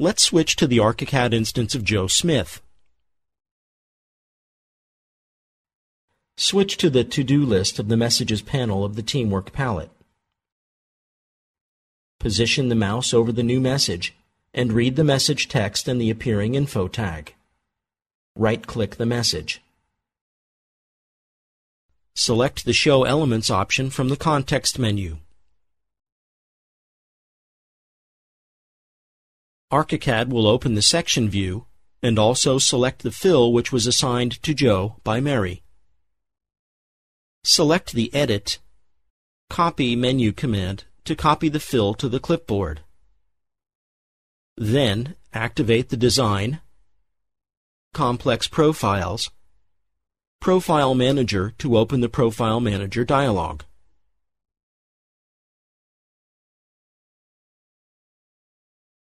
Let's switch to the ArchiCAD instance of Joe Smith. Switch to the To-Do list of the Messages panel of the Teamwork palette. Position the mouse over the new message and read the message text and the appearing info tag. Right-click the message. Select the Show Elements option from the context menu. ArchiCAD will open the section view and also select the fill which was assigned to Joe by Mary. Select the Edit, Copy menu command to copy the fill to the clipboard. Then activate the Design, Complex Profiles, Profile Manager to open the Profile Manager dialog.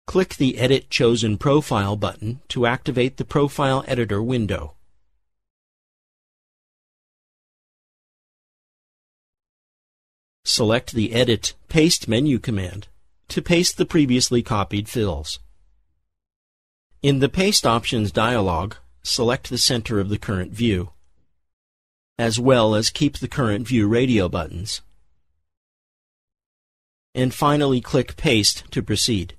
Click the Edit Chosen Profile button to activate the Profile Editor window. Select the Edit Paste menu command to paste the previously copied fills. In the Paste Options dialog, select the center of the current view, as well as keep the current view radio buttons. And finally click Paste to proceed.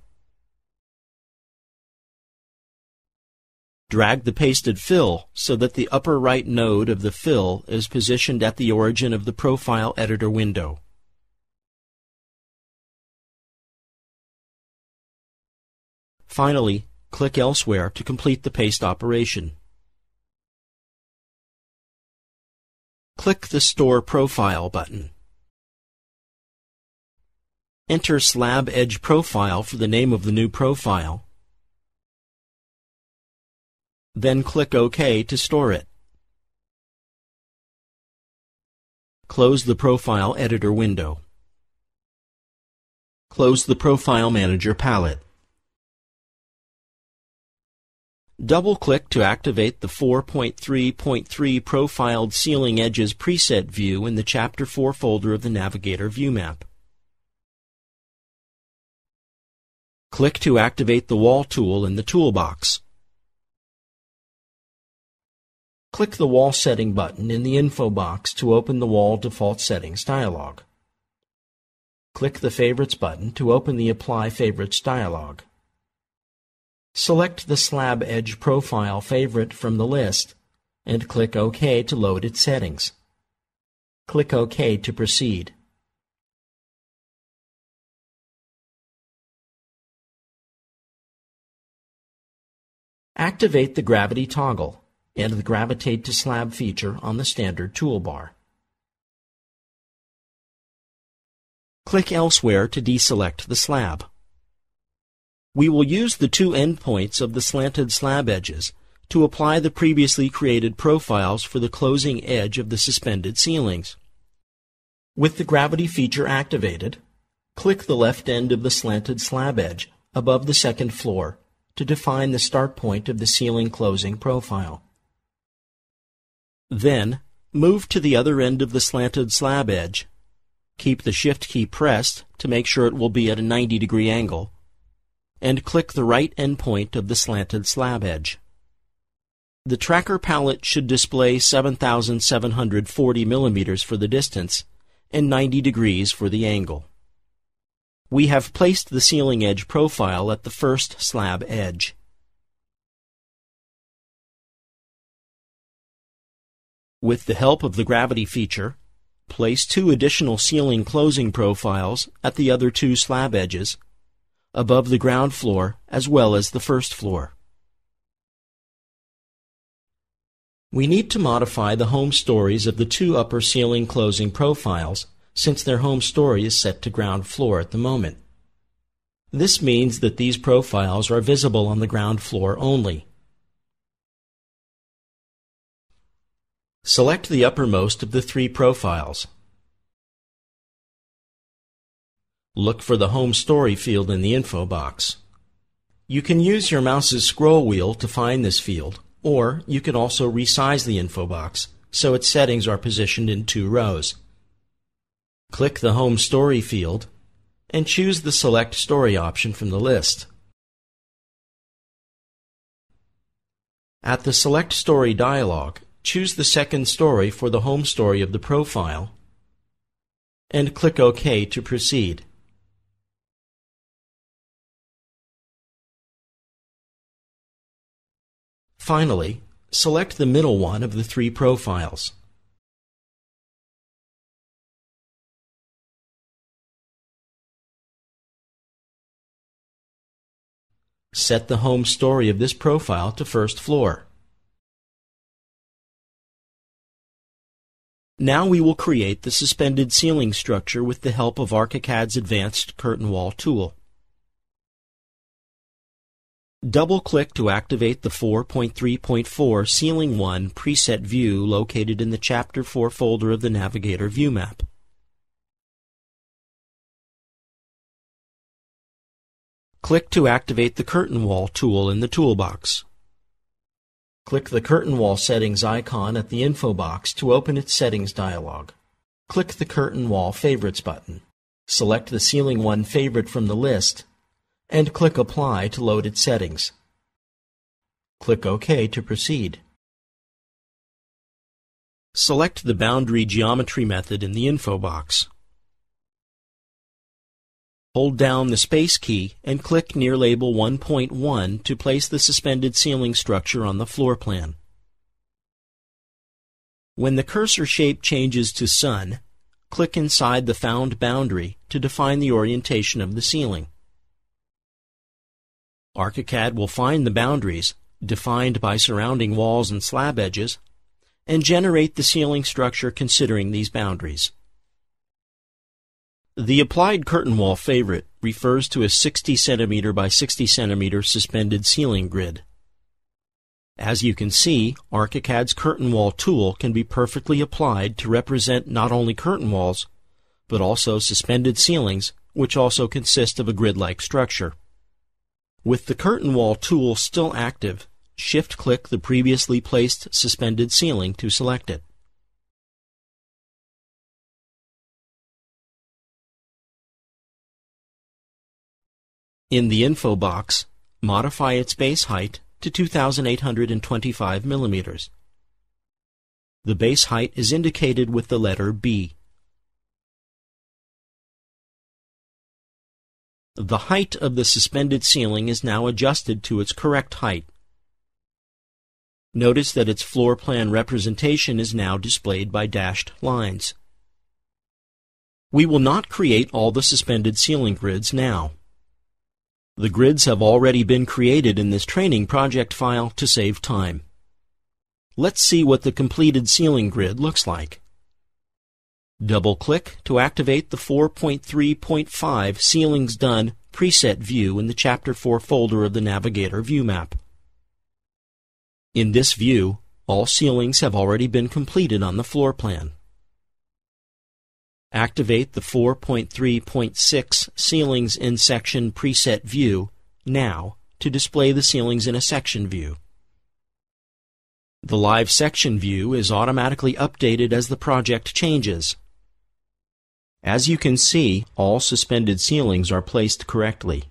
Drag the pasted fill so that the upper right node of the fill is positioned at the origin of the Profile Editor window. Finally, click Elsewhere to complete the paste operation. Click the Store Profile button. Enter Slab Edge Profile for the name of the new profile. Then click OK to store it. Close the Profile Editor window. Close the Profile Manager palette. Double-click to activate the 4.3.3 Profiled Ceiling Edges preset view in the Chapter 4 folder of the Navigator view map. Click to activate the Wall tool in the toolbox. Click the Wall Setting button in the info box to open the Wall Default Settings dialog. Click the Favorites button to open the Apply Favorites dialog. Select the Slab Edge Profile favorite from the list and click OK to load its settings. Click OK to proceed. Activate the Gravity toggle and the Gravitate to Slab feature on the standard toolbar. Click Elsewhere to deselect the slab. We will use the two endpoints of the slanted slab edges to apply the previously created profiles for the closing edge of the suspended ceilings. With the Gravity feature activated, click the left end of the slanted slab edge above the second floor to define the start point of the ceiling closing profile. Then, move to the other end of the slanted slab edge. Keep the Shift key pressed to make sure it will be at a 90-degree angle, and click the right endpoint of the slanted slab edge. The tracker palette should display 7,740 millimeters for the distance and 90 degrees for the angle. We have placed the ceiling edge profile at the first slab edge. With the help of the Gravity feature, place two additional ceiling closing profiles at the other two slab edges, above the ground floor as well as the first floor. We need to modify the home stories of the two upper ceiling closing profiles since their home story is set to ground floor at the moment. This means that these profiles are visible on the ground floor only. Select the uppermost of the three profiles. Look for the Home Story field in the info box. You can use your mouse's scroll wheel to find this field, or you can also resize the info box so its settings are positioned in 2 rows. Click the Home Story field and choose the Select Story option from the list. At the Select Story dialog, choose the second story for the home story of the profile and click OK to proceed. Finally, select the middle one of the three profiles. Set the home story of this profile to first floor. Now we will create the suspended ceiling structure with the help of ArchiCAD's advanced curtain wall tool. Double-click to activate the 4.3.4 Ceiling 1 preset view located in the Chapter 4 folder of the Navigator view map. Click to activate the Curtain Wall tool in the toolbox. Click the Curtain Wall Settings icon at the info box to open its Settings dialog. Click the Curtain Wall Favorites button. Select the Ceiling 1 favorite from the list and click Apply to load its settings. Click OK to proceed. Select the Boundary Geometry method in the info box. Hold down the space key and click near label 1.1 to place the suspended ceiling structure on the floor plan. When the cursor shape changes to Sun, click inside the found boundary to define the orientation of the ceiling. ArchiCAD will find the boundaries, defined by surrounding walls and slab edges, and generate the ceiling structure considering these boundaries. The applied curtain wall favorite refers to a 60 cm by 60 cm suspended ceiling grid. As you can see, ArchiCAD's curtain wall tool can be perfectly applied to represent not only curtain walls, but also suspended ceilings, which also consist of a grid-like structure. With the curtain wall tool still active, shift-click the previously placed suspended ceiling to select it. In the info box, modify its base height to 2,825 mm. The base height is indicated with the letter B. The height of the suspended ceiling is now adjusted to its correct height. Notice that its floor plan representation is now displayed by dashed lines. We will not create all the suspended ceiling grids now. The grids have already been created in this training project file to save time. Let's see what the completed ceiling grid looks like. Double-click to activate the 4.3.5 Ceilings Done preset view in the Chapter 4 folder of the Navigator view map. In this view, all ceilings have already been completed on the floor plan. Activate the 4.3.6 Ceilings in Section preset view now to display the ceilings in a section view. The live section view is automatically updated as the project changes. As you can see, all suspended ceilings are placed correctly.